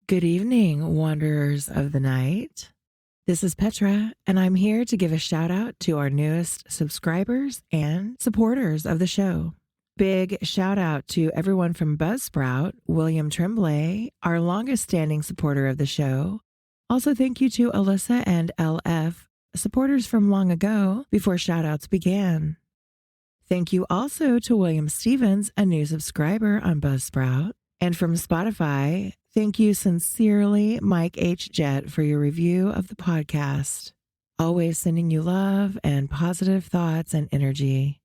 Good evening, wanderers of the night. This is Petra, and I'm here to give a shout out to our newest subscribers and supporters of the show. Big shout out to everyone from Buzzsprout, William Tremblay, our longest standing supporter of the show. Also, thank you to Alyssa and LF, supporters from long ago before shout outs began. Thank you also to William Stevens, a new subscriber on Buzzsprout. And from Spotify, thank you sincerely, Mike H. Jett, for your review of the podcast. Always sending you love and positive thoughts and energy.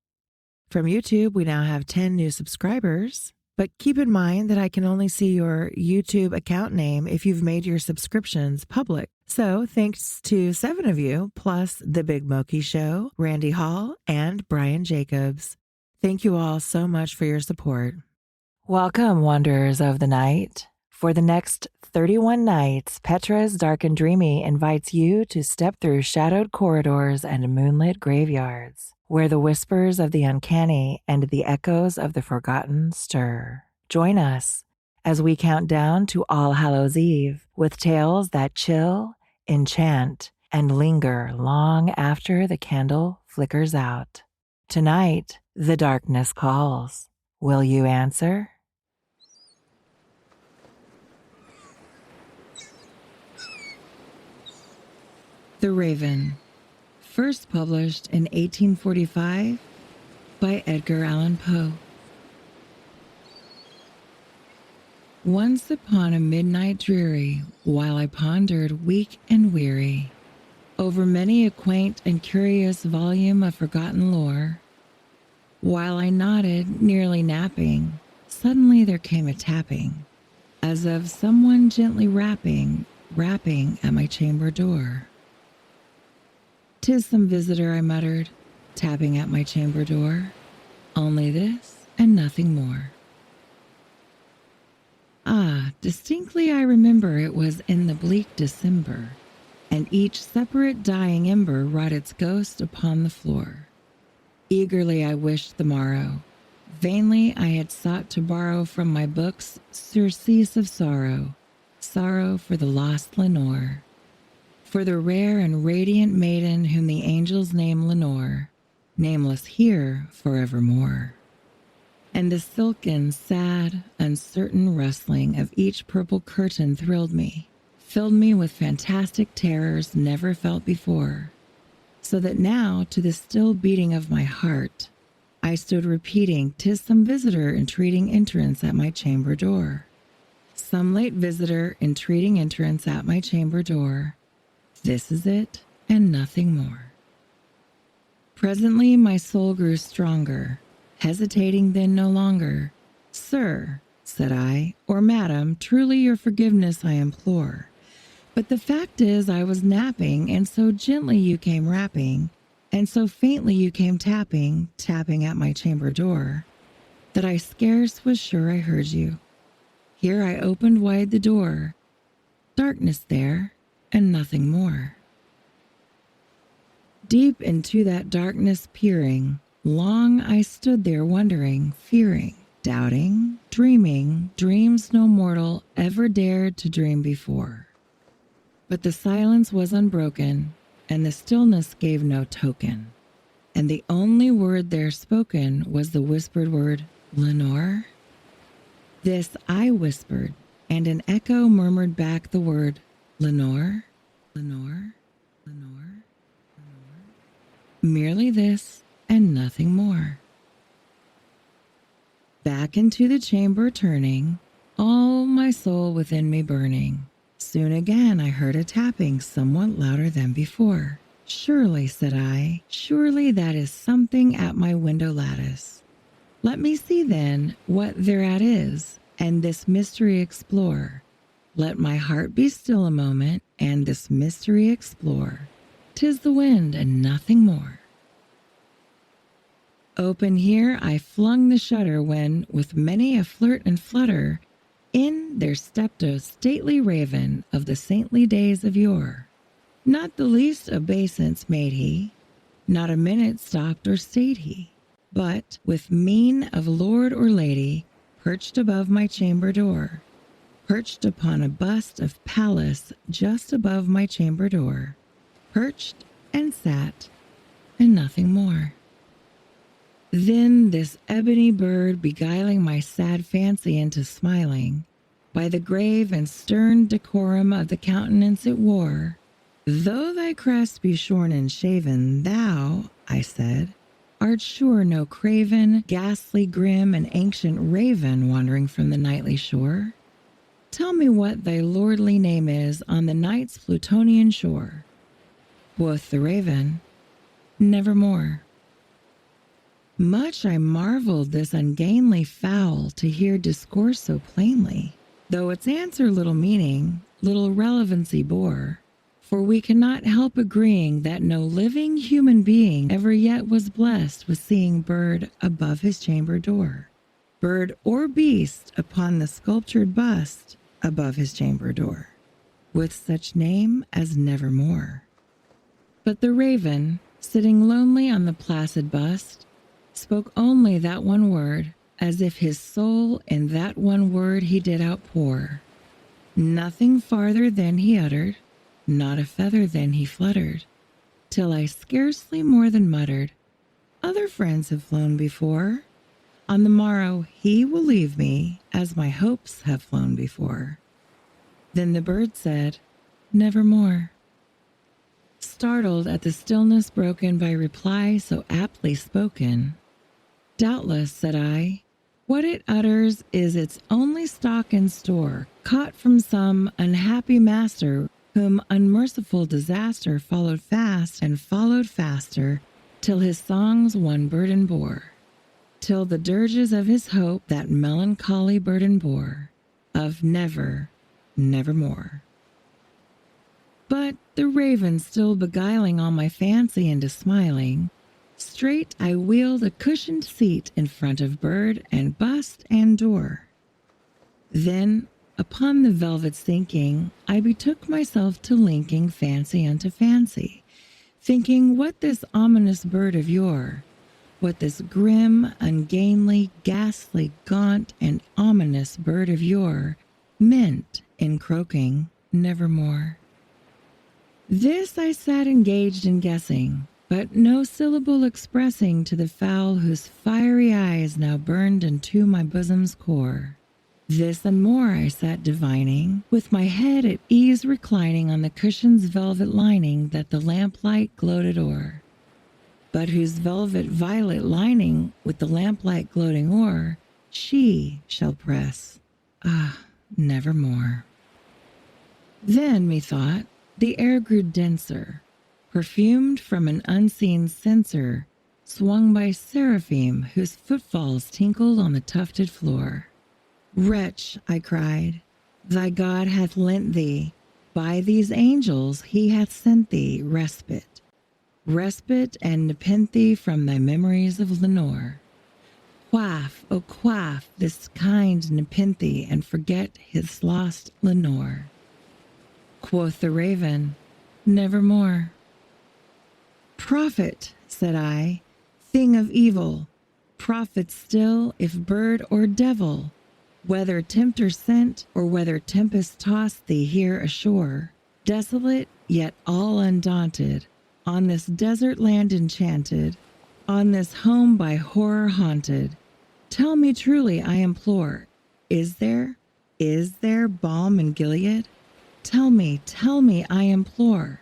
From YouTube, we now have 10 new subscribers, but keep in mind that I can only see your YouTube account name if you've made your subscriptions public. So thanks to 7 of you, plus The Big Moki Show, Randy Hall, and Brian Jacobs. Thank you all so much for your support. Welcome, wanderers of the night. For the next 31 nights, Petra's Dark and Dreamy invites you to step through shadowed corridors and moonlit graveyards, where the whispers of the uncanny and the echoes of the forgotten stir. Join us as we count down to All Hallows Eve with tales that chill, enchant, and linger long after the candle flickers out. Tonight, the darkness calls. Will you answer? The Raven, first published in 1845 by Edgar Allan Poe. Once upon a midnight dreary, while I pondered weak and weary over many a quaint and curious volume of forgotten lore, while I nodded, nearly napping, suddenly there came a tapping, as of someone gently rapping at my chamber door. "'Tis some visitor," I muttered, tapping at my chamber door. "Only this and nothing more." Distinctly I remember it was in the bleak December, and each separate dying ember wrought its ghost upon the floor. Eagerly I wished the morrow. Vainly I had sought to borrow from my books surcease of sorrow, sorrow for the lost Lenore, for the rare and radiant maiden whom the angels name Lenore, nameless here forevermore. And the silken, sad, uncertain rustling of each purple curtain thrilled me, filled me with fantastic terrors never felt before, so that now, to the still beating of my heart, I stood repeating, "'Tis some visitor entreating entrance at my chamber door. Some late visitor entreating entrance at my chamber door. This is it, and nothing more." Presently my soul grew stronger, hesitating then no longer. "Sir," said I, "or madam, truly your forgiveness I implore. But the fact is I was napping, and so gently you came rapping, and so faintly you came tapping at my chamber door, that I scarce was sure I heard you. Here I opened wide the door. Darkness there, and nothing more." Deep into that darkness peering, long I stood there wondering, fearing, doubting, dreaming dreams no mortal ever dared to dream before. But the silence was unbroken, and the stillness gave no token, and the only word there spoken was the whispered word, "Lenore?" This I whispered, and an echo murmured back the word, "Lenore? Lenore? Lenore? Lenore?" Merely this, and nothing more. Back into the chamber turning, all my soul within me burning, soon again I heard a tapping somewhat louder than before. "Surely," said I, "surely that is something at my window lattice. Let me see then what thereat is, and this mystery explore. Let my heart be still a moment, and this mystery explore. 'Tis the wind and nothing more." Open here I flung the shutter when, with many a flirt and flutter, in there stepped a stately raven of the saintly days of yore. Not the least obeisance made he, not a minute stopped or stayed he, but, with mien of lord or lady, perched above my chamber door, perched upon a bust of Pallas just above my chamber door, perched and sat, and nothing more. Then this ebony bird beguiling my sad fancy into smiling, by the grave and stern decorum of the countenance it wore, though thy crest be shorn and shaven, thou, I said, art sure no craven, ghastly, grim, and ancient raven wandering from the nightly shore. Tell me what thy lordly name is on the night's Plutonian shore. Quoth the raven, Nevermore. Much I marveled this ungainly fowl to hear discourse so plainly, though its answer little meaning, little relevancy bore. For we cannot help agreeing that no living human being ever yet was blessed with seeing bird above his chamber door, bird or beast upon the sculptured bust above his chamber door, with such name as Nevermore. But the raven, sitting lonely on the placid bust, spoke only that one word, as if his soul in that one word he did outpour. Nothing farther than he uttered, not a feather then he fluttered, till I scarcely more than muttered, Other friends have flown before. On the morrow he will leave me, as my hopes have flown before. Then the bird said, Nevermore. Startled at the stillness broken by reply so aptly spoken, Doubtless, said I, what it utters is its only stock and store, caught from some unhappy master whom unmerciful disaster followed fast and followed faster, till his songs one burden bore, till the dirges of his hope that melancholy burden bore, of never, nevermore. But the raven still beguiling all my fancy into smiling, straight I wheeled a cushioned seat in front of bird and bust and door. Then, upon the velvet sinking, I betook myself to linking fancy unto fancy, thinking what this ominous bird of yore, what this grim, ungainly, ghastly, gaunt, and ominous bird of yore meant in croaking Nevermore. This I sat engaged in guessing, but no syllable expressing to the fowl whose fiery eyes now burned into my bosom's core. This and more I sat divining, with my head at ease reclining on the cushion's velvet lining that the lamplight gloated o'er, but whose velvet violet lining with the lamplight gloating o'er she shall press, nevermore. Then, methought, the air grew denser, perfumed from an unseen censer, swung by seraphim whose footfalls tinkled on the tufted floor. Wretch, I cried, thy God hath lent thee, by these angels he hath sent thee respite, respite and nepenthe from thy memories of Lenore. Quaff, oh quaff this kind nepenthe and forget his lost Lenore. Quoth the raven, Nevermore. Prophet, said I, thing of evil, prophet still if bird or devil, whether tempter sent or whether tempest tossed thee here ashore, desolate yet all undaunted, on this desert land enchanted, on this home by horror haunted, tell me truly, I implore, is there balm in Gilead? Tell me, I implore.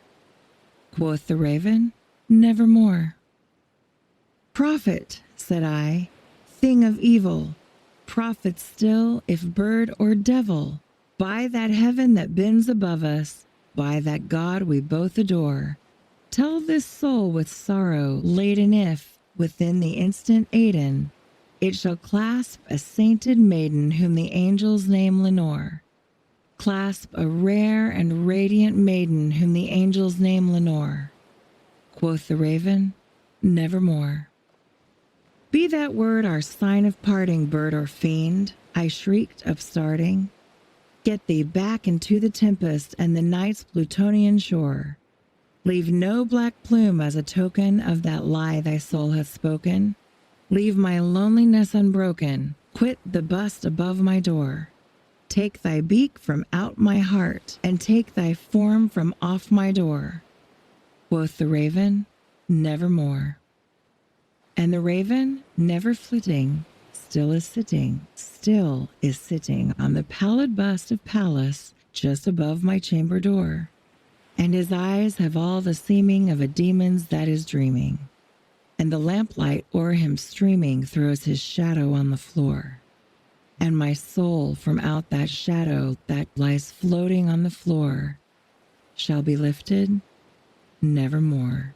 Quoth the raven, Nevermore. Prophet, said I, thing of evil, prophet still if bird or devil, by that heaven that bends above us, by that God we both adore, tell this soul with sorrow laden if, within the instant Aiden, it shall clasp a sainted maiden whom the angels name Lenore, clasp a rare and radiant maiden whom the angels name Lenore. Quoth the raven, Nevermore. Be that word our sign of parting, bird or fiend, I shrieked, upstarting. Get thee back into the tempest and the night's Plutonian shore. Leave no black plume as a token of that lie thy soul hath spoken. Leave my loneliness unbroken. Quit the bust above my door. Take thy beak from out my heart, and take thy form from off my door. Quoth the raven, nevermore. And the raven, never flitting, still is sitting on the pallid bust of Pallas just above my chamber door. And his eyes have all the seeming of a demon's that is dreaming, and the lamplight o'er him streaming throws his shadow on the floor. And my soul from out that shadow that lies floating on the floor shall be lifted nevermore.